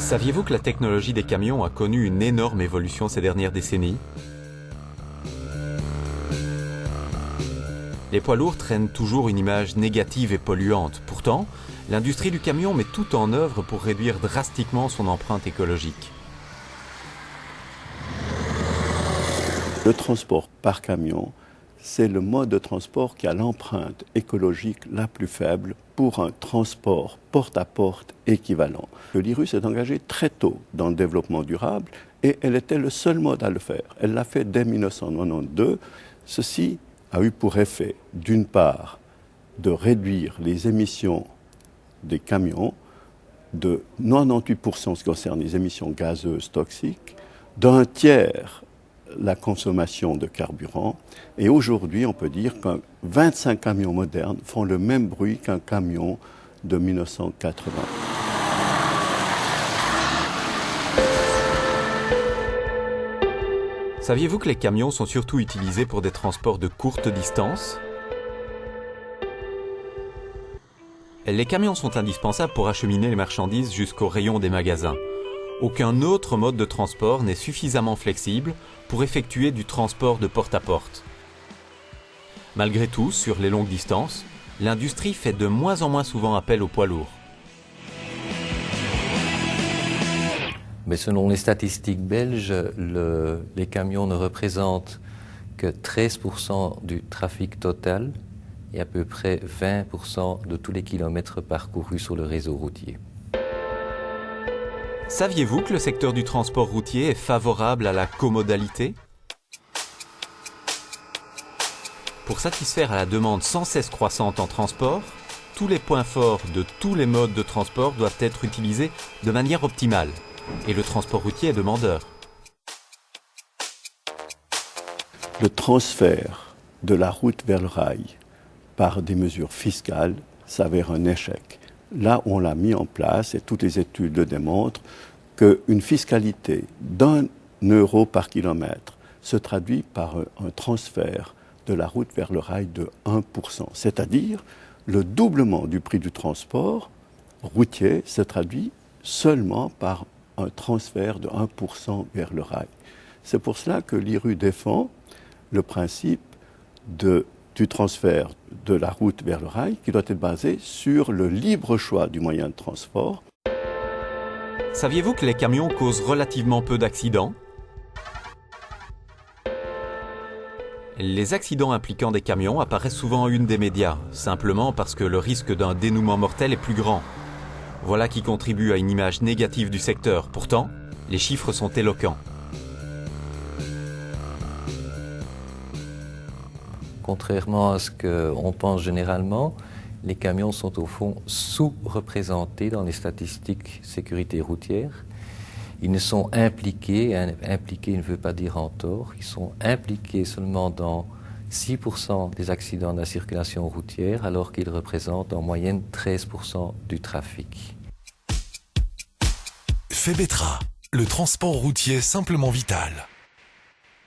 Saviez-vous que la technologie des camions a connu une énorme évolution ces dernières décennies? Les poids lourds traînent toujours une image négative et polluante. Pourtant, l'industrie du camion met tout en œuvre pour réduire drastiquement son empreinte écologique. Le transport par camion, c'est le mode de transport qui a l'empreinte écologique la plus faible pour un transport porte-à-porte équivalent. L'IRU s'est engagée très tôt dans le développement durable et elle était le seul mode à le faire. Elle l'a fait dès 1992. Ceci a eu pour effet, d'une part, de réduire les émissions des camions de 98% en ce qui concerne les émissions gazeuses toxiques, d'un tiers la consommation de carburant. Et aujourd'hui, on peut dire que 25 camions modernes font le même bruit qu'un camion de 1980. Saviez-vous que les camions sont surtout utilisés pour des transports de courte distance? Les camions sont indispensables pour acheminer les marchandises jusqu'au rayon des magasins. Aucun autre mode de transport n'est suffisamment flexible pour effectuer du transport de porte à porte. Malgré tout, sur les longues distances, l'industrie fait de moins en moins souvent appel aux poids lourds. Mais selon les statistiques belges, les camions ne représentent que 13% du trafic total et à peu près 20% de tous les kilomètres parcourus sur le réseau routier. Saviez-vous que le secteur du transport routier est favorable à la comodalité? Pour satisfaire à la demande sans cesse croissante en transport, tous les points forts de tous les modes de transport doivent être utilisés de manière optimale. Et le transport routier est demandeur. Le transfert de la route vers le rail par des mesures fiscales s'avère un échec. Là où on l'a mis en place, et toutes les études le démontrent, qu'une fiscalité d'1 € par kilomètre se traduit par un transfert de la route vers le rail de 1%. C'est-à-dire, le doublement du prix du transport routier se traduit seulement par un transfert de 1% vers le rail. C'est pour cela que l'IRU défend le principe du transfert de la route vers le rail qui doit être basé sur le libre choix du moyen de transport. Saviez-vous que les camions causent relativement peu d'accidents? Les accidents impliquant des camions apparaissent souvent en une des médias, simplement parce que le risque d'un dénouement mortel est plus grand. Voilà qui contribue à une image négative du secteur. Pourtant, les chiffres sont éloquents. Contrairement à ce qu'on pense généralement, les camions sont au fond sous-représentés dans les statistiques sécurité routière. Ils ne sont impliqués, impliqués ne veut pas dire en tort, ils sont impliqués seulement dans 6% des accidents de la circulation routière, alors qu'ils représentent en moyenne 13% du trafic. Febetra, le transport routier simplement vital.